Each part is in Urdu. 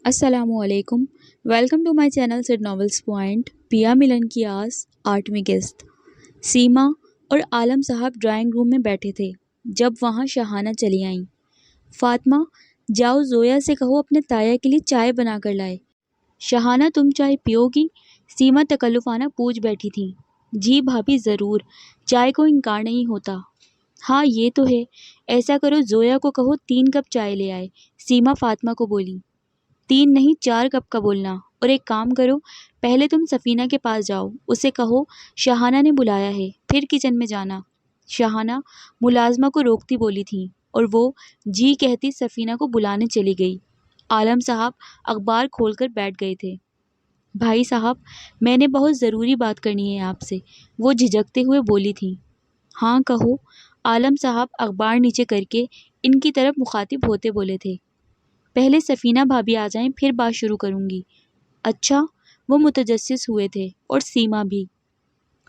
السلام علیکم. Welcome to my channel sad novels point. پیا ملن کی آس 8ویں قسط. سیما اور عالم صاحب ڈرائنگ روم میں بیٹھے تھے جب وہاں شہانہ چلی آئیں. فاطمہ، جاؤ زویا سے کہو اپنے تایا کے لیے چائے بنا کر لائے. شہانہ، تم چائے پیو گی؟ سیما تکلفانہ پوچھ بیٹھی تھی. جی بھابھی ضرور، چائے کو انکار نہیں ہوتا. ہاں یہ تو ہے. ایسا کرو زویا کو کہو 3 کپ چائے لے آئے. سیما فاطمہ کو بولی. 3 نہیں 4 کپ کا بولنا. اور ایک کام کرو، پہلے تم سفینہ کے پاس جاؤ، اسے کہو شہانہ نے بلایا ہے، پھر کچن میں جانا. شہانہ ملازمہ کو روکتی بولی تھی اور وہ جی کہتی سفینہ کو بلانے چلی گئی. عالم صاحب اخبار کھول کر بیٹھ گئے تھے. بھائی صاحب، میں نے بہت ضروری بات کرنی ہے آپ سے، وہ جھجکتے ہوئے بولی تھی. ہاں کہو. عالم صاحب اخبار نیچے کر کے ان کی طرف مخاطب ہوتے بولے تھے. پہلے سفینہ بھابھی آ جائیں پھر بات شروع کروں گی. اچھا. وہ متجسس ہوئے تھے اور سیما بھی.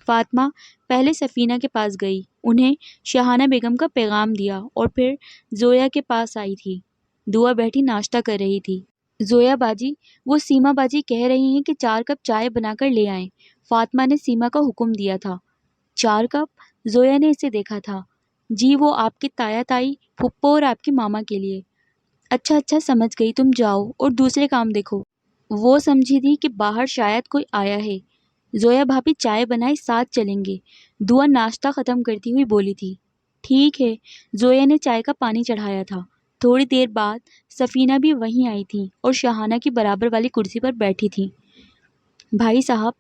فاطمہ پہلے سفینہ کے پاس گئی، انہیں شہانہ بیگم کا پیغام دیا اور پھر زویا کے پاس آئی تھی. دعا بیٹھی ناشتہ کر رہی تھی. زویا باجی، وہ سیما باجی کہہ رہی ہیں کہ 4 کپ چائے بنا کر لے آئیں. فاطمہ نے سیما کا حکم دیا تھا. 4 کپ؟ زویا نے اسے دیکھا تھا. جی وہ آپ کے تایا تائی، پھپھو اور آپ کی ماما کے لیے. اچھا اچھا سمجھ گئی، تم جاؤ اور دوسرے کام دیکھو. وہ سمجھی تھی کہ باہر شاید کوئی آیا ہے. زویا بھابھی چائے بنائی، ساتھ چلیں گے. دعا ناشتہ ختم کرتی ہوئی بولی تھی. ٹھیک ہے. زویا نے چائے کا پانی چڑھایا تھا. تھوڑی دیر بعد سفینہ بھی وہیں آئی تھی اور شہانہ کی برابر والی کرسی پر بیٹھی تھی. بھائی صاحب،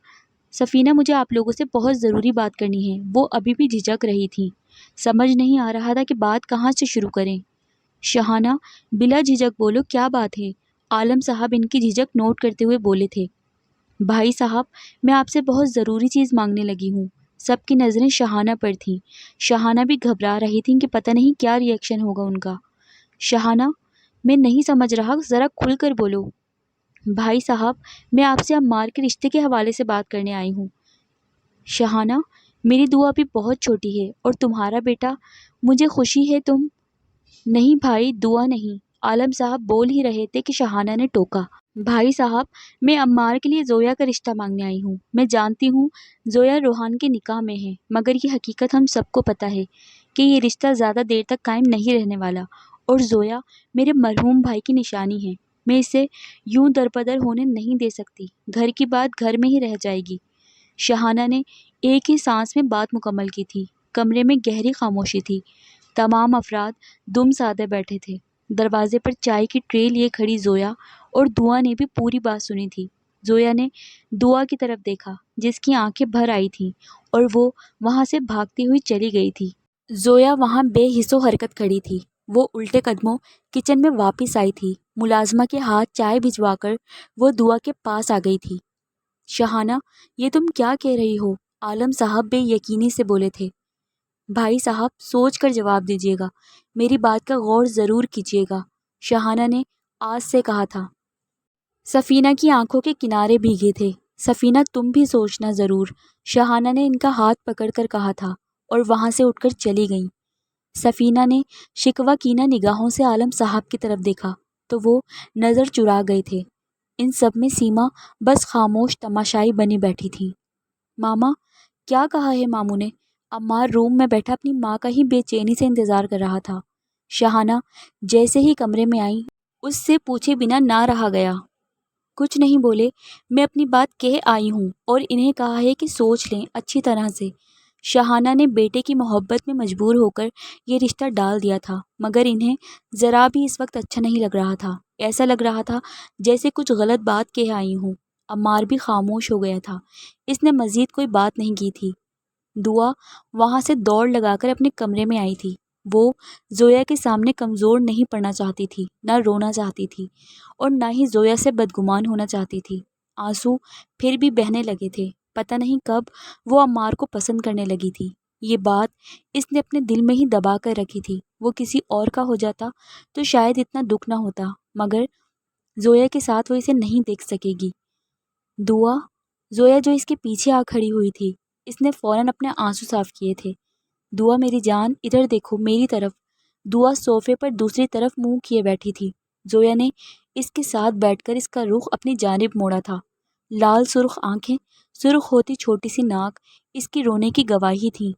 سفینہ مجھے آپ لوگوں سے بہت ضروری بات کرنی ہے. وہ ابھی بھی جھجک رہی تھی. سمجھ نہیں آ رہا تھا کہ بات کہاں سے شروع کریں. شہانہ بلا جھجک بولو، کیا بات ہے؟ عالم صاحب ان کی جھجک نوٹ کرتے ہوئے بولے تھے. بھائی صاحب، میں آپ سے بہت ضروری چیز مانگنے لگی ہوں. سب کی نظریں شہانہ پر تھیں. شہانہ بھی گھبرا رہی تھیں کہ پتہ نہیں کیا ری ایکشن ہوگا ان کا. شہانہ، میں نہیں سمجھ رہا، ذرا کھل کر بولو. بھائی صاحب، میں آپ سے عمار کے رشتے کے حوالے سے بات کرنے آئی ہوں. شہانہ، میری دعا بھی بہت چھوٹی ہے اور تمہارا بیٹا، مجھے خوشی ہے تم. نہیں بھائی، دعا نہیں. عالم صاحب بول ہی رہے تھے کہ شہانہ نے ٹوکا. بھائی صاحب، میں عمار کے لیے زویا کا رشتہ مانگنے آئی ہوں. میں جانتی ہوں زویا روحان کے نکاح میں ہے، مگر یہ حقیقت ہم سب کو پتہ ہے کہ یہ رشتہ زیادہ دیر تک قائم نہیں رہنے والا، اور زویا میرے مرحوم بھائی کی نشانی ہے. میں اسے یوں درپدر ہونے نہیں دے سکتی. گھر کی بات گھر میں ہی رہ جائے گی. شہانہ نے ایک ہی سانس میں بات مکمل کی تھی. کمرے میں گہری خاموشی تھی. تمام افراد دم سادے بیٹھے تھے. دروازے پر چائے کی ٹرے لیے کھڑی زویا اور دعا نے بھی پوری بات سنی تھی. زویا نے دعا کی طرف دیکھا جس کی آنکھیں بھر آئی تھیں اور وہ وہاں سے بھاگتی ہوئی چلی گئی تھی. زویا وہاں بے حس و حرکت کھڑی تھی. وہ الٹے قدموں کچن میں واپس آئی تھی. ملازمہ کے ہاتھ چائے بھجوا کر وہ دعا کے پاس آ گئی تھی. شہانہ، یہ تم کیا کہہ رہی ہو؟ عالم صاحب بے یقینی سے بولے تھے. بھائی صاحب سوچ کر جواب دیجیے گا، میری بات کا غور ضرور کیجیے گا. شہانہ نے آج سے کہا تھا. سفینہ کی آنکھوں کے کنارے بھیگے تھے. سفینہ تم بھی سوچنا ضرور. شہانہ نے ان کا ہاتھ پکڑ کر کہا تھا اور وہاں سے اٹھ کر چلی گئیں. سفینہ نے شکوہ کینہ نگاہوں سے عالم صاحب کی طرف دیکھا تو وہ نظر چرا گئے تھے. ان سب میں سیما بس خاموش تماشائی بنی بیٹھی تھی. ماما، کیا کہا ہے ماموں نے؟ عمار روم میں بیٹھا اپنی ماں کا ہی بے چینی سے انتظار کر رہا تھا. شہانہ جیسے ہی کمرے میں آئی اس سے پوچھے بنا نہ رہا گیا. کچھ نہیں بولے، میں اپنی بات کہہ آئی ہوں اور انہیں کہا ہے کہ سوچ لیں اچھی طرح سے. شہانہ نے بیٹے کی محبت میں مجبور ہو کر یہ رشتہ ڈال دیا تھا، مگر انہیں ذرا بھی اس وقت اچھا نہیں لگ رہا تھا. ایسا لگ رہا تھا جیسے کچھ غلط بات کہہ آئی ہوں. عمار بھی خاموش ہو گیا تھا. اس نے مزید کوئی بات نہیں کی تھی. دعا وہاں سے دوڑ لگا کر اپنے کمرے میں آئی تھی. وہ زویا کے سامنے کمزور نہیں پڑنا چاہتی تھی، نہ رونا چاہتی تھی اور نہ ہی زویا سے بدگمان ہونا چاہتی تھی. آنسو پھر بھی بہنے لگے تھے. پتہ نہیں کب وہ عمار کو پسند کرنے لگی تھی. یہ بات اس نے اپنے دل میں ہی دبا کر رکھی تھی. وہ کسی اور کا ہو جاتا تو شاید اتنا دکھ نہ ہوتا، مگر زویا کے ساتھ وہ اسے نہیں دیکھ سکے گی. دعا، زویا جو اس کے پیچھے آ کھڑی ہوئی تھی، اس نے فوراً اپنے آنسو صاف کیے تھے. دعا میری جان، ادھر دیکھو میری طرف. دعا صوفے پر دوسری طرف منہ کیے بیٹھی تھی. زویا نے اس کے ساتھ بیٹھ کر اس کا رخ اپنی جانب موڑا تھا۔ لال سرخ آنکھیں، سرخ ہوتی چھوٹی سی ناک اس کی رونے کی گواہی تھی۔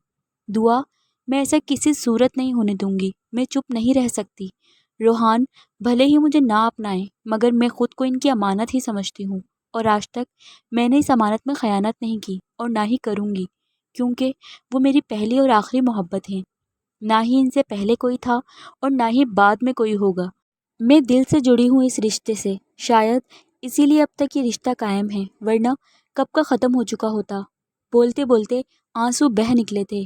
دعا، میں ایسا کسی صورت نہیں ہونے دوں گی، میں چپ نہیں رہ سکتی۔ روحان بھلے ہی مجھے نہ اپنائیں مگر میں خود کو ان کی امانت ہی سمجھتی ہوں، اور آج تک میں نے اس امانت میں خیانت نہیں کی اور نہ ہی کروں گی، کیونکہ وہ میری پہلی اور آخری محبت ہیں۔ نہ ہی ان سے پہلے کوئی تھا اور نہ ہی بعد میں کوئی ہوگا۔ میں دل سے جڑی ہوں اس رشتے سے، شاید اسی لیے اب تک یہ رشتہ قائم ہے، ورنہ کب کا ختم ہو چکا ہوتا۔ بولتے بولتے آنسو بہہ نکلے تھے۔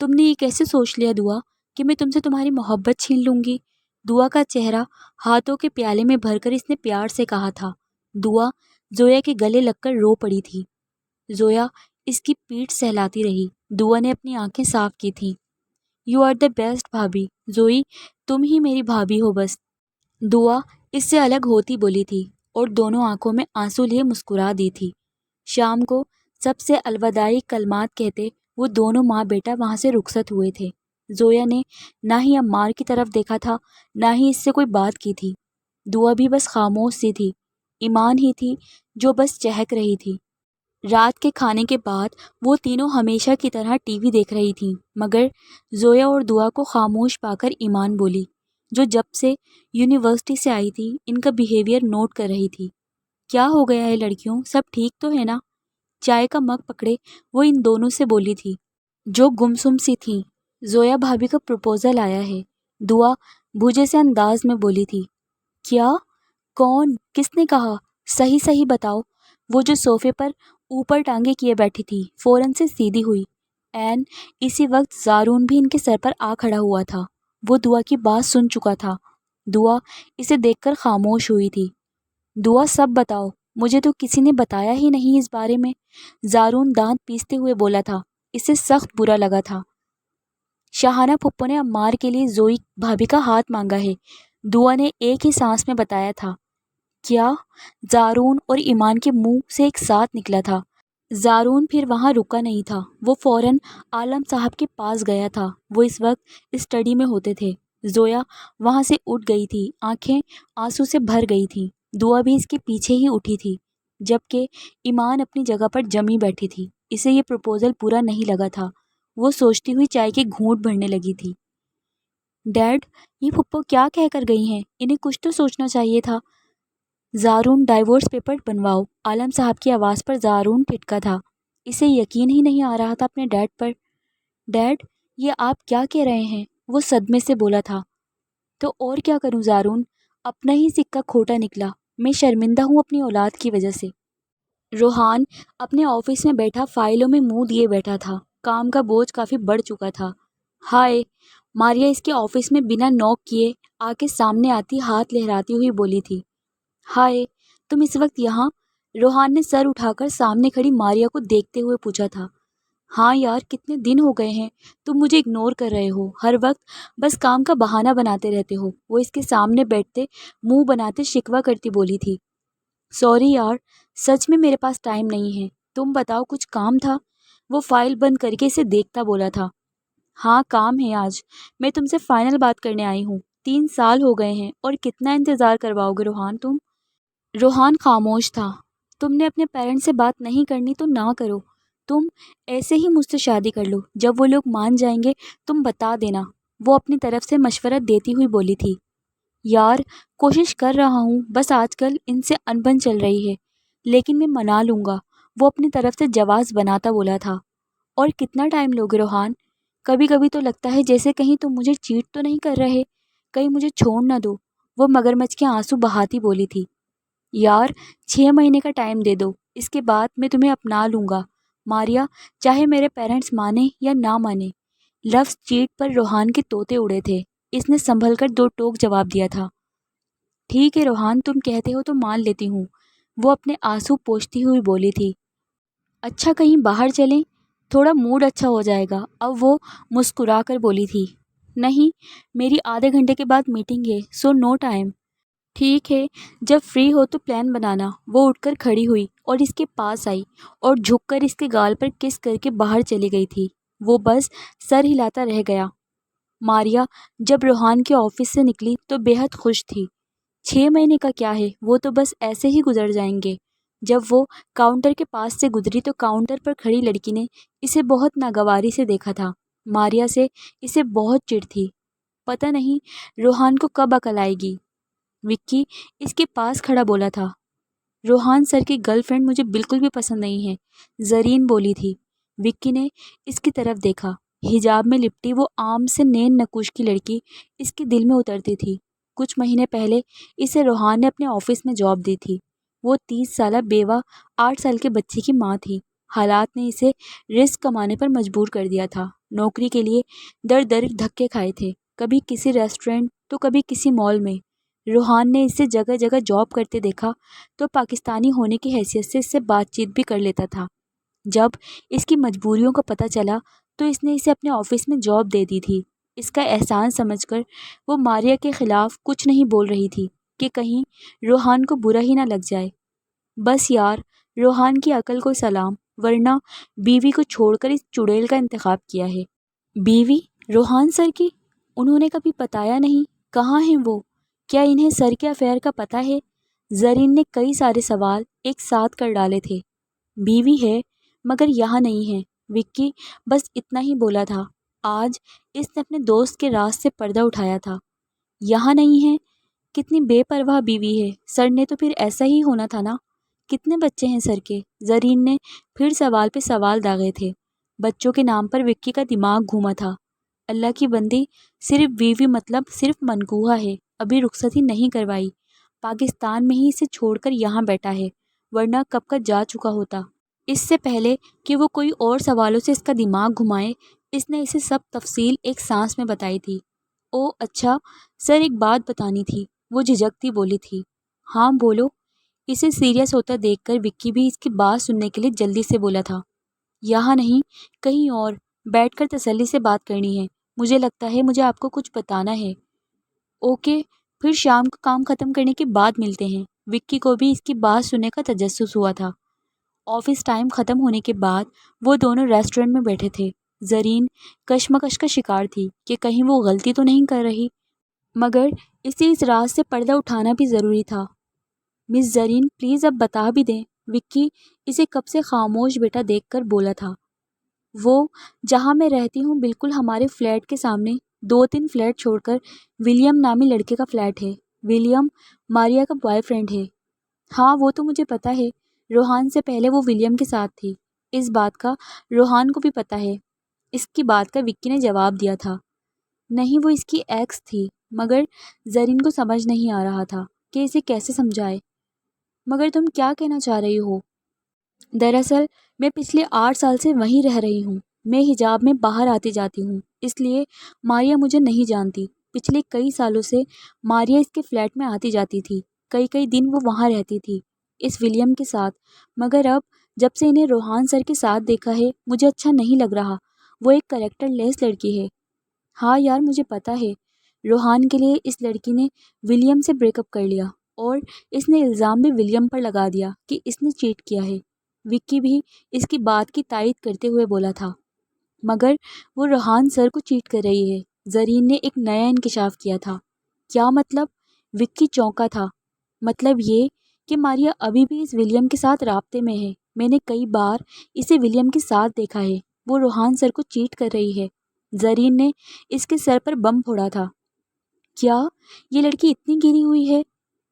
تم نے یہ کیسے سوچ لیا دعا کہ میں تم سے تمہاری محبت چھین لوں گی؟ دعا کا چہرہ ہاتھوں کے پیالے میں بھر کر اس نے پیار سے کہا تھا۔ دعا زویا کے گلے لگ کر رو پڑی تھی۔ زویا اس کی پیٹھ سہلاتی رہی۔ دعا نے اپنی آنکھیں صاف کی تھیں۔ یو آر دا بیسٹ بھابھی، زوئی تم ہی میری بھابھی ہو بس۔ دعا اس سے الگ ہوتی بولی تھی اور دونوں آنکھوں میں آنسو لیے مسکرا دی تھی۔ شام کو سب سے الوداعی کلمات کہتے وہ دونوں ماں بیٹا وہاں سے رخصت ہوئے تھے۔ زویا نے نہ ہی عمار کی طرف دیکھا تھا، نہ ہی اس سے کوئی بات کی تھی۔ دعا بھی بس خاموش سی تھی، ایمان ہی تھی جو بس چہک رہی تھی۔ رات کے کھانے کے بعد وہ تینوں ہمیشہ کی طرح ٹی وی دیکھ رہی تھیں، مگر زویا اور دعا کو خاموش پا کر ایمان بولی، جو جب سے یونیورسٹی سے آئی تھی ان کا بیہیویئر نوٹ کر رہی تھی۔ کیا ہو گیا ہے لڑکیوں، سب ٹھیک تو ہے نا؟ چائے کا مگ پکڑے وہ ان دونوں سے بولی تھی، جو گمسم سی تھیں۔ زویا بھابھی کا پروپوزل آیا ہے، دعا بھوجے سے انداز میں بولی تھی۔ کیا؟ کون؟ کس نے کہا؟ صحیح صحیح بتاؤ۔ وہ جو صوفے پر اوپر ٹانگیں کیے بیٹھی تھی فوراً سے سیدھی ہوئی۔ عین اسی وقت زارون بھی ان کے سر پر آ کھڑا ہوا تھا۔ وہ دعا کی بات سن چکا تھا۔ دعا اسے دیکھ کر خاموش ہوئی تھی۔ دعا سب بتاؤ، مجھے تو کسی نے بتایا ہی نہیں اس بارے میں۔ زارون دانت پیستے ہوئے بولا تھا۔ اسے سخت برا لگا تھا۔ شاہانہ پھپھو نے عمار کے لیے زوئی بھابھی کا ہاتھ مانگا ہے، دعا نے ایک ہی سانس میں بتایا تھا۔ کیا؟ زارون اور ایمان کے منہ سے ایک ساتھ نکلا تھا۔ زارون پھر وہاں رکا نہیں تھا، وہ فوراً عالم صاحب کے پاس گیا تھا۔ وہ اس وقت اسٹڈی میں ہوتے تھے۔ زویا وہاں سے اٹھ گئی تھی، آنکھیں آنسو سے بھر گئی تھیں۔ دعا بھی اس کے پیچھے ہی اٹھی تھی، جبکہ ایمان اپنی جگہ پر جمی بیٹھی تھی۔ اسے یہ پروپوزل پورا نہیں لگا تھا۔ وہ سوچتی ہوئی چائے کے گھونٹ بھرنے لگی تھی۔ ڈیڈ، یہ پھپھو کیا کہہ کر گئی ہیں؟ انہیں کچھ تو سوچنا چاہیے تھا۔ زارون ڈائیورس پیپر بنواؤ، عالم صاحب کی آواز پر زارون پھٹکا تھا۔ اسے یقین ہی نہیں آ رہا تھا اپنے ڈیڈ پر۔ ڈیڈ، یہ آپ کیا کہہ رہے ہیں؟ وہ صدمے سے بولا تھا۔ تو اور کیا کروں زارون، اپنا ہی سکہ کھوٹا نکلا۔ میں شرمندہ ہوں اپنی اولاد کی وجہ سے۔ روحان اپنے آفس میں بیٹھا فائلوں میں منہ دیے بیٹھا تھا۔ کام کا بوجھ کافی بڑھ چکا تھا۔ ہائے، ماریا اس کے آفس میں بنا نوک کیے آ کے سامنے آتی ہاتھ لہراتی ہوئی بولی تھی۔ ہائے، تم اس وقت یہاں؟ روحان نے سر اٹھا کر سامنے کھڑی ماریا کو دیکھتے ہوئے پوچھا تھا۔ ہاں یار، کتنے دن ہو گئے ہیں تم مجھے اگنور کر رہے ہو، ہر وقت بس کام کا بہانہ بناتے رہتے ہو۔ وہ اس کے سامنے بیٹھتے منہ بناتے شکوہ کرتی بولی تھی۔ سوری یار، سچ میں میرے پاس ٹائم نہیں ہے۔ تم بتاؤ، کچھ کام تھا؟ وہ فائل بند کر کے اسے دیکھتا بولا تھا۔ ہاں کام ہے آج، میں تم سے فائنل بات کرنے آئی ہوں۔ 3 سال ہو گئے ہیں اور کتنا انتظار کرواؤ گے روحان تم؟ روحان خاموش تھا۔ تم نے اپنے پیرنٹس سے بات نہیں کرنی تو نہ کرو، تم ایسے ہی مجھ سے شادی کر لو، جب وہ لوگ مان جائیں گے تم بتا دینا، وہ اپنی طرف سے مشورہ دیتی ہوئی بولی تھی۔ یار کوشش کر رہا ہوں، بس آج کل ان سے انبن چل رہی ہے، لیکن میں منا لوں گا، وہ اپنی طرف سے جواز بناتا بولا تھا۔ اور کتنا ٹائم لوگے روحان؟ کبھی کبھی تو لگتا ہے جیسے کہیں تم مجھے چیٹ تو نہیں کر رہے، کہیں مجھے چھوڑ نہ دو، وہ مگرمچھ کے آنسو بہاتی بولی تھی۔ یار 6 مہینے کا ٹائم دے دو، اس کے بعد میں تمہیں اپنا لوں گا ماریا، چاہے میرے پیرنٹس مانے یا نہ مانے۔ لفظ چیٹ پر روحان کے طوطے اڑے تھے۔ اس نے سنبھل کر 2 ٹوک جواب دیا تھا۔ ٹھیک ہے روحان، تم کہتے ہو تو مان لیتی ہوں، وہ اپنے آنسو پوچھتی ہوئی بولی تھی۔ اچھا کہیں باہر چلیں، تھوڑا موڈ اچھا ہو جائے گا۔ اب وہ مسکرا کر بولی تھی۔ نہیں، میری آدھے گھنٹے کے بعد میٹنگ ہے، سو نو ٹائم۔ ٹھیک ہے، جب فری ہو تو پلان بنانا۔ وہ اٹھ کر کھڑی ہوئی اور اس کے پاس آئی اور جھک کر اس کے گال پر کس کر کے باہر چلی گئی تھی۔ وہ بس سر ہلاتا رہ گیا۔ ماریا جب روحان کے آفس سے نکلی تو بے حد خوش تھی۔ 6 مہینے کا کیا ہے، وہ تو بس ایسے ہی گزر جائیں گے۔ جب وہ کاؤنٹر کے پاس سے گزری تو کاؤنٹر پر کھڑی لڑکی نے اسے بہت ناگواری سے دیکھا تھا۔ ماریا سے اسے بہت چڑ تھی۔ پتہ نہیں روحان کو کب عقل آئے گی۔ وکی اس کے پاس کھڑا بولا تھا۔ روحان سر کی گرل فرینڈ مجھے بالکل بھی پسند نہیں ہے، زرین بولی تھی۔ وکی نے اس کی طرف دیکھا۔ حجاب میں لپٹی وہ عام سے نین نقوش کی لڑکی اس کے دل میں اترتی تھی۔ کچھ مہینے پہلے اسے روحان نے اپنے آفس میں جاب دی تھی۔ وہ 30 سالہ بیوہ 8 سال کے بچے کی ماں تھی۔ حالات نے اسے رزق کمانے پر مجبور کر دیا تھا۔ نوکری کے لیے در در دھکے کھائے تھے، کبھی کسی ریسٹورینٹ تو کبھی کسی مال میں۔ روحان نے اسے جگہ جگہ جاب کرتے دیکھا تو پاکستانی ہونے کی حیثیت سے اس سے بات چیت بھی کر لیتا تھا۔ جب اس کی مجبوریوں کا پتہ چلا تو اس نے اسے اپنے آفس میں جاب دے دی تھی۔ اس کا احسان سمجھ کر وہ ماریا کے خلاف کچھ نہیں بول رہی تھی کہ کہیں روحان کو برا ہی نہ لگ جائے۔ بس یار، روحان کی عقل کو سلام، ورنہ بیوی کو چھوڑ کر اس چڑیل کا انتخاب کیا ہے۔ بیوی روحان سر کی؟ انہوں نے کبھی بتایا نہیں، کہاں ہیں وہ؟ کیا انہیں سر کے افیئر کا پتہ ہے؟ زرین نے کئی سارے سوال ایک ساتھ کر ڈالے تھے۔ بیوی ہے مگر یہاں نہیں ہے، وکی بس اتنا ہی بولا تھا۔ آج اس نے اپنے دوست کے راز سے پردہ اٹھایا تھا۔ یہاں نہیں ہے؟ کتنی بے پرواہ بیوی ہے، سر نے تو پھر ایسا ہی ہونا تھا نا۔ کتنے بچے ہیں سر کے؟ زرین نے پھر سوال پہ سوال داغے تھے۔ بچوں کے نام پر وکی کا دماغ گھوما تھا۔ اللہ کی بندی، صرف بیوی مطلب صرف منقوہ ہے، ابھی رخصتی نہیں کروائی، پاکستان میں ہی اسے چھوڑ کر یہاں بیٹھا ہے، ورنہ کب کا جا چکا ہوتا۔ اس سے پہلے کہ وہ کوئی اور سوالوں سے اس کا دماغ گھمائے، اس نے اسے سب تفصیل ایک سانس میں بتائی تھی۔ او اچھا سر، ایک بات بتانی تھی، وہ جھجکتی بولی تھی۔ ہاں بولو۔ اسے سیریس ہوتا دیکھ کر وکی بھی اس کی بات سننے کے لیے جلدی سے بولا تھا۔ یہاں نہیں، کہیں اور بیٹھ کر تسلی سے بات کرنی ہے، مجھے لگتا ہے مجھے آپ کو کچھ بتانا ہے۔ اوکے، پھر شام کو کام ختم کرنے کے بعد ملتے ہیں۔ وکی کو بھی اس کی بات سننے کا تجسس ہوا تھا۔ آفس ٹائم ختم ہونے کے بعد وہ دونوں ریسٹورنٹ میں بیٹھے تھے۔ زرین کشمکش کا شکار تھی کہ کہیں وہ غلطی تو نہیں کر رہی، مگر اسے اس راز سے پردہ اٹھانا بھی ضروری تھا۔ مس زرین پلیز اب بتا بھی دیں، وکی اسے کب سے خاموش بیٹا دیکھ کر بولا تھا۔ وہ جہاں میں رہتی ہوں بالکل ہمارے فلیٹ کے سامنے 2-3 فلیٹ چھوڑ کر ولیم نامی لڑکے کا فلیٹ ہے۔ ولیم ماریا کا بوائے فرینڈ ہے۔ ہاں وہ تو مجھے پتہ ہے، روحان سے پہلے وہ ولیم کے ساتھ تھی، اس بات کا روحان کو بھی پتہ ہے۔ اس کی بات کا وکی نے جواب دیا تھا۔ نہیں، وہ اس کی ایکس تھی، مگر زرین کو سمجھ نہیں آ رہا تھا کہ اسے کیسے سمجھائے۔ مگر تم کیا کہنا چاہ رہی ہو؟ دراصل میں پچھلے 8 سال سے وہیں رہ رہی ہوں، میں حجاب میں باہر آتی جاتی ہوں، اس لیے ماریا مجھے نہیں جانتی۔ پچھلے کئی سالوں سے ماریا اس کے فلیٹ میں آتی جاتی تھی، کئی دن وہ وہاں رہتی تھی اس ولیم کے ساتھ، مگر اب جب سے انہیں روحان سر کے ساتھ دیکھا ہے مجھے اچھا نہیں لگ رہا۔ وہ ایک کریکٹر لیس لڑکی ہے۔ ہاں یار مجھے پتہ ہے، روحان کے لیے اس لڑکی نے ولیم سے بریک اپ کر لیا اور اس نے الزام بھی ولیم پر لگا دیا کہ اس نے چیٹ کیا ہے۔ وکی بھی اس کی بات کی تائید کرتے ہوئے بولا تھا۔ مگر وہ روحان سر کو چیٹ کر رہی ہے، زرین نے ایک نیا انکشاف کیا تھا۔ کیا مطلب؟ وکی چونکا تھا۔ مطلب یہ کہ ماریا ابھی بھی اس ولیم کے ساتھ رابطے میں ہے، میں نے کئی بار اسے ولیم کے ساتھ دیکھا ہے، وہ روحان سر کو چیٹ کر رہی ہے۔ زرین نے اس کے سر پر بم پھوڑا تھا۔ کیا یہ لڑکی اتنی گری ہوئی ہے؟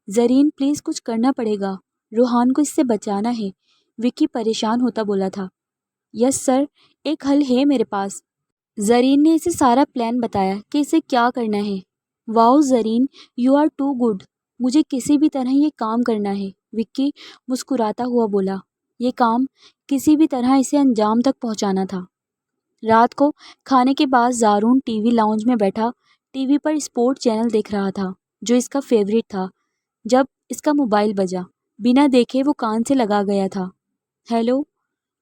زرین پلیز کچھ کرنا پڑے گا، روحان کو اس سے بچانا ہے، وکی پریشان ہوتا بولا تھا۔ یس سر، ایک حل ہے میرے پاس۔ زرین نے اسے سارا پلان بتایا کہ اسے کیا کرنا ہے۔ واؤ زرین، یو آر ٹو گڈ، مجھے کسی بھی طرح یہ کام کرنا ہے، وکی مسکراتا ہوا بولا۔ یہ کام کسی بھی طرح اسے انجام تک پہنچانا تھا۔ رات کو کھانے کے بعد زارون ٹی وی لاؤنج میں بیٹھا ٹی وی پر اسپورٹ چینل دیکھ رہا تھا جو اس کا فیوریٹ تھا، جب اس کا موبائل بجا۔ بنا دیکھے وہ کان سے لگا گیا تھا۔ ہیلو،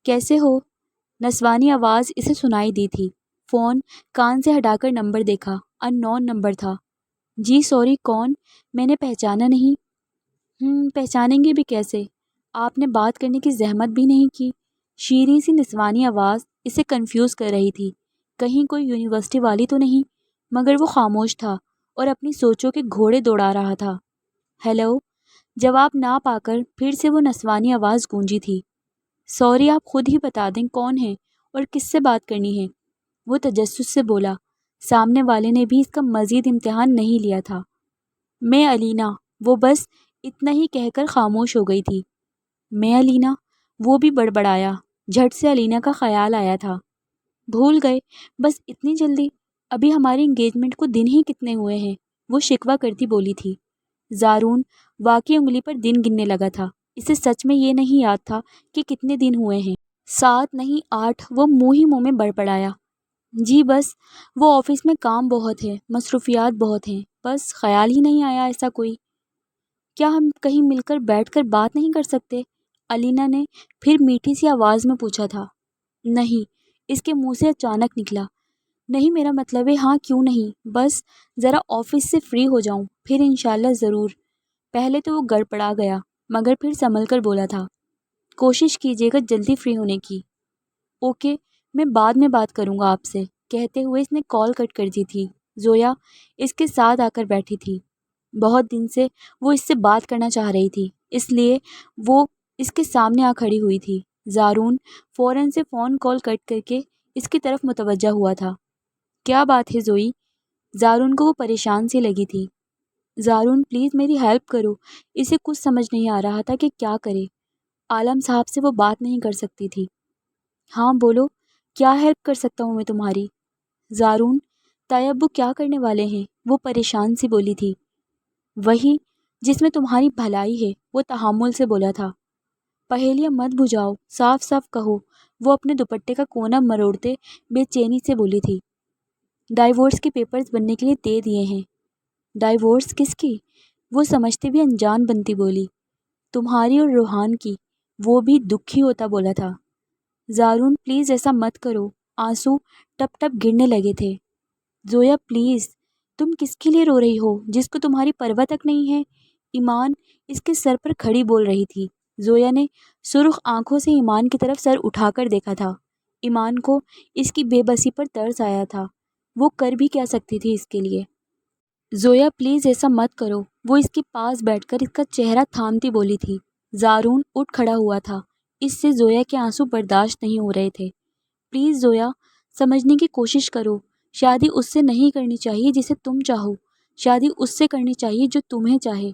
کیسے ہو؟ نسوانی آواز اسے سنائی دی تھی۔ فون کان سے ہٹا کر نمبر دیکھا، ان نون نمبر تھا۔ جی سوری، کون؟ میں نے پہچانا نہیں۔ پہچانیں گے بھی کیسے؟ آپ نے بات کرنے کی زحمت بھی نہیں کی۔ شیریں سی نسوانی آواز اسے کنفیوز کر رہی تھی، کہیں کوئی یونیورسٹی والی تو نہیں، مگر وہ خاموش تھا اور اپنی سوچوں کے گھوڑے دوڑا رہا تھا۔ ہیلو، جواب نہ پا کر پھر سے وہ نسوانی آواز گونجی تھی۔ سوری، آپ خود ہی بتا دیں کون ہیں اور کس سے بات کرنی ہے، وہ تجسس سے بولا۔ سامنے والے نے بھی اس کا مزید امتحان نہیں لیا تھا۔ میں علینا، وہ بس اتنا ہی کہہ کر خاموش ہو گئی تھی۔ میں علینا، وہ بھی بڑبڑایا۔ جھٹ سے علینا کا خیال آیا تھا۔ بھول گئے؟ بس اتنی جلدی؟ ابھی ہماری انگیجمنٹ کو دن ہی کتنے ہوئے ہیں، وہ شکوہ کرتی بولی تھی۔ زارون واقعی انگلی پر دن گننے لگا تھا۔ اسے سچ میں یہ نہیں یاد تھا کہ کتنے دن ہوئے ہیں۔ 7 نہیں 8، وہ منہ ہی منہ میں بڑبڑایا۔ جی بس، وہ آفس میں کام بہت ہے، مصروفیات بہت ہیں، بس خیال ہی نہیں آیا ایسا کوئی۔ کیا ہم کہیں مل کر بیٹھ کر بات نہیں کر سکتے؟ علینا نے پھر میٹھی سی آواز میں پوچھا تھا۔ نہیں، اس کے منہ سے اچانک نکلا۔ نہیں، میرا مطلب ہے ہاں کیوں نہیں، بس ذرا آفس سے فری ہو جاؤں پھر انشاءاللہ ضرور۔ پہلے تو وہ گڑبڑا گیا مگر پھر سنبھل کر بولا تھا، کوشش کیجیے گا جلدی فری ہونے کی۔ اوکے، میں بعد میں بات کروں گا آپ سے، کہتے ہوئے اس نے کال کٹ کر دی تھی۔ زویا اس کے ساتھ آ کر بیٹھی تھی۔ بہت دن سے وہ اس سے بات کرنا چاہ رہی تھی، اس لیے وہ اس کے سامنے آ کھڑی ہوئی تھی۔ زارون فوراً سے فون کال کٹ کر کے اس کی طرف متوجہ ہوا تھا۔ کیا بات ہے زوئی؟ زارون کو وہ پریشان سی لگی تھی۔ زارون پلیز میری ہیلپ کرو، اسے کچھ سمجھ نہیں آ رہا تھا کہ کیا کرے۔ عالم صاحب سے وہ بات نہیں کر سکتی تھی۔ ہاں بولو، کیا ہیلپ کر سکتا ہوں میں تمہاری؟ زارون طیب ابو کیا کرنے والے ہیں؟ وہ پریشان سی بولی تھی۔ وہی جس میں تمہاری بھلائی ہے، وہ تحمل سے بولا تھا۔ پہیلیاں مت بجھاؤ، صاف صاف کہو، وہ اپنے دوپٹے کا کونا مروڑتے بے چینی سے بولی تھی۔ ڈائیورس کے پیپرز بننے کے لیے دے دیے ہیں۔ ڈائیورس کس کی؟ وہ سمجھتے بھی انجان بنتی بولی۔ تمہاری اور روحان کی، وہ بھی دکھی ہوتا بولا تھا۔ زارون پلیز ایسا مت کرو، آنسو ٹپ ٹپ گرنے لگے تھے۔ زویا پلیز، تم کس کے لیے رو رہی ہو جس کو تمہاری پرواہ تک نہیں ہے؟ ایمان اس کے سر پر کھڑی بول رہی تھی۔ زویا نے سرخ آنکھوں سے ایمان کی طرف سر اٹھا کر دیکھا تھا۔ ایمان کو اس کی بے بسی پر ترس آیا تھا۔ وہ کر بھی کیا سکتی تھی اس کے لیے؟ زویا پلیز ایسا مت کرو، وہ اس کے پاس بیٹھ کر اس کا چہرہ تھامتی بولی تھی۔ زارون اٹھ کھڑا ہوا تھا۔ اس سے زویا کے آنسو برداشت نہیں ہو رہے تھے۔ پلیز زویا، سمجھنے کی کوشش کرو، شادی اس سے نہیں کرنی چاہیے جسے تم چاہو، شادی اس سے کرنی چاہیے جو تمہیں چاہے۔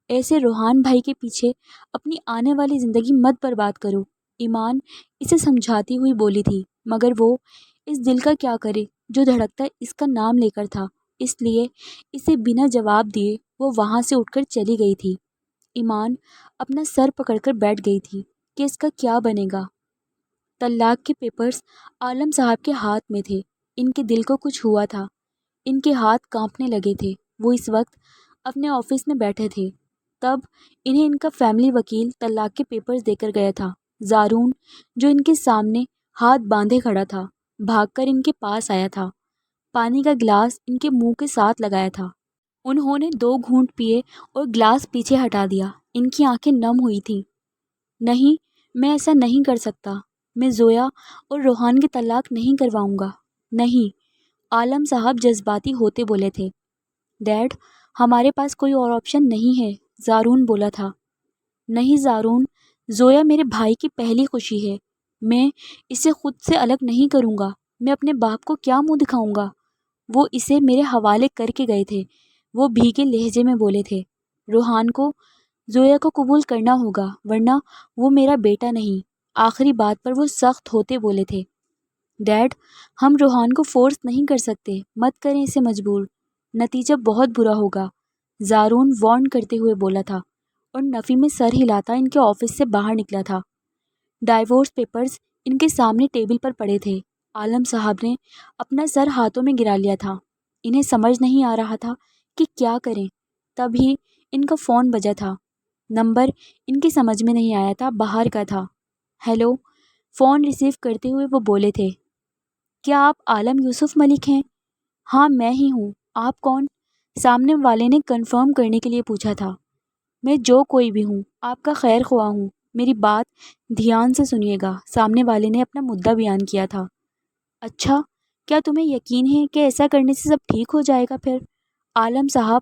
ایسے روحان بھائی کے پیچھے اپنی آنے والی زندگی مت برباد کرو، ایمان اسے سمجھاتی ہوئی بولی تھی۔ مگر وہ اس دل کا کیا کرے جو دھڑکتا اس کا نام لے کر تھا، اس لیے اسے بنا جواب دیے وہ وہاں سے اٹھ کر چلی گئی تھی۔ ایمان اپنا سر پکڑ کر بیٹھ گئی تھی کہ اس کا کیا بنے گا۔ طلاق کے پیپرز عالم صاحب کے ہاتھ میں تھے۔ ان کے دل کو کچھ ہوا تھا، ان کے ہاتھ کانپنے لگے تھے۔ وہ اس وقت اپنے آفس میں بیٹھے تھے، تب انہیں ان کا فیملی وکیل طلاق کے پیپرز دے کر گیا تھا۔ زارون جو ان کے سامنے ہاتھ باندھے کھڑا تھا، بھاگ کر ان کے پاس آیا تھا، پانی کا گلاس ان کے منہ کے ساتھ لگایا تھا۔ انہوں نے 2 گھونٹ پیے اور گلاس پیچھے ہٹا دیا۔ ان کی آنکھیں نم ہوئی تھیں۔ نہیں، میں ایسا نہیں کر سکتا، میں زویا اور روحان کی طلاق نہیں کرواؤں گا، نہیں، عالم صاحب جذباتی ہوتے بولے تھے۔ ڈیڈ، ہمارے پاس کوئی اور آپشن نہیں ہے، زارون بولا تھا۔ نہیں زارون، زویا میرے بھائی کی پہلی خوشی ہے، میں اسے خود سے الگ نہیں کروں گا، میں اپنے باپ کو کیا منہ دکھاؤں گا؟ وہ اسے میرے حوالے کر کے گئے تھے، وہ بھیگے لہجے میں بولے تھے۔ روحان کو زویا کو قبول کرنا ہوگا ورنہ وہ میرا بیٹا نہیں، آخری بات پر وہ سخت ہوتے بولے تھے۔ ڈیڈ، ہم روحان کو فورس نہیں کر سکتے، مت کریں اسے مجبور، نتیجہ بہت برا ہوگا، زارون وارن کرتے ہوئے بولا تھا اور نفی میں سر ہلاتا ان کے آفس سے باہر نکلا تھا۔ ڈائیورس پیپرز ان کے سامنے ٹیبل پر پڑے تھے۔ عالم صاحب نے اپنا سر ہاتھوں میں گرا لیا تھا۔ انہیں سمجھ نہیں آ رہا تھا کہ کیا کریں۔ تبھی ان کا فون بجا تھا۔ نمبر ان کی سمجھ میں نہیں آیا تھا، باہر کا تھا۔ ہیلو، فون ریسیو کرتے ہوئے وہ بولے تھے، کیا آپ عالم یوسف ملک ہیں؟ ہاں میں ہی ہوں، آپ کون؟ سامنے والے نے کنفرم کرنے کے لیے پوچھا تھا۔ میں جو کوئی بھی ہوں، آپ کا خیر خواہ ہوں، میری بات دھیان سے سنیے گا، سامنے والے نے اپنا مدعا بیان کیا تھا۔ اچھا، کیا تمہیں یقین ہے کہ ایسا کرنے سے سب ٹھیک ہو جائے گا پھر؟ عالم صاحب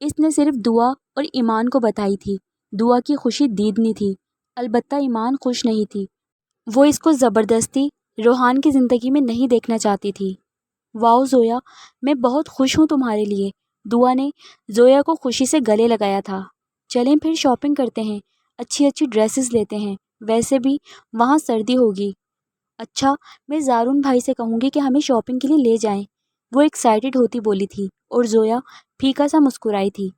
اس نے صرف دعا اور ایمان کو بتائی تھی۔ دعا کی خوشی دیدنی تھی، البتہ ایمان خوش نہیں تھی۔ وہ اس کو زبردستی روحان کی زندگی میں نہیں دیکھنا چاہتی تھی۔ واؤ زویا، میں بہت خوش ہوں تمہارے لیے۔ دعا نے زویا کو خوشی سے گلے لگایا تھا۔ چلیں پھر شاپنگ کرتے ہیں، اچھی اچھی ڈریسز لیتے ہیں، ویسے بھی وہاں سردی ہوگی۔ اچھا، میں زارون بھائی سے کہوں گی کہ ہمیں شاپنگ کے لیے لے جائیں، وہ ایکسائٹڈ ہوتی بولی تھی، اور زویا پھیکا سا مسکرائی تھی۔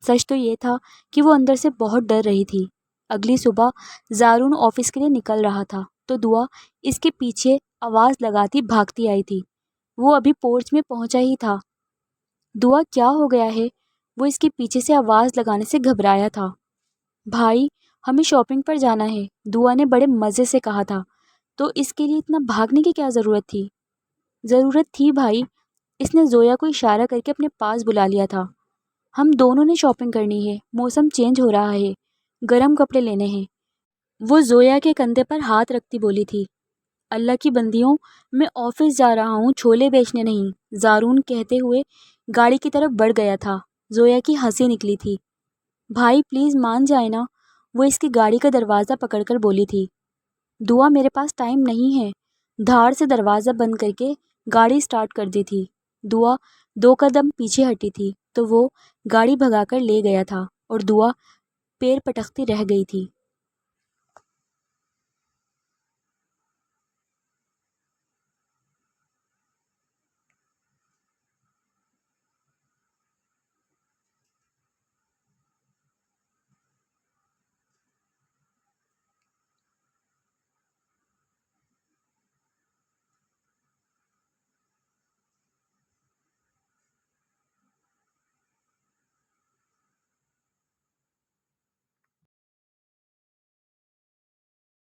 سچ تو یہ تھا کہ وہ اندر سے بہت ڈر رہی تھی۔ اگلی صبح زارون آفس کے لیے نکل رہا تھا تو دعا اس کے پیچھے آواز لگاتی بھاگتی آئی تھی۔ وہ ابھی پورچ میں پہنچا ہی تھا۔ دعا کیا ہو گیا ہے؟ وہ اس کے پیچھے سے آواز لگانے سے گھبرایا تھا۔ بھائی، ہمیں شاپنگ پر جانا ہے، دعا نے بڑے مزے سے کہا تھا۔ تو اس کے لیے اتنا بھاگنے کی کیا ضرورت تھی؟ ضرورت تھی بھائی، اس نے زویا کو اشارہ کر کے اپنے پاس بلا لیا تھا۔ ہم دونوں نے شاپنگ کرنی ہے، موسم چینج ہو رہا ہے، گرم کپڑے لینے ہیں۔ وہ زویا کے کندھے پر ہاتھ رکھتی بولی تھی۔ اللہ کی بندیوں، میں آفس جا رہا ہوں، چھولے بیچنے نہیں، زارون کہتے ہوئے گاڑی کی طرف بڑھ گیا تھا۔ زویا کی ہنسی نکلی تھی۔ بھائی پلیز مان جائے نا، وہ اس کی گاڑی کا دروازہ پکڑ کر بولی تھی۔ دعا میرے پاس ٹائم نہیں ہے، دھاڑ سے دروازہ بند کر کے گاڑی سٹارٹ کر دی تھی۔ دعا 2 قدم پیچھے ہٹی تھی تو وہ گاڑی بھگا کر لے گیا تھا اور دعا پیر پٹکتی رہ گئی تھی۔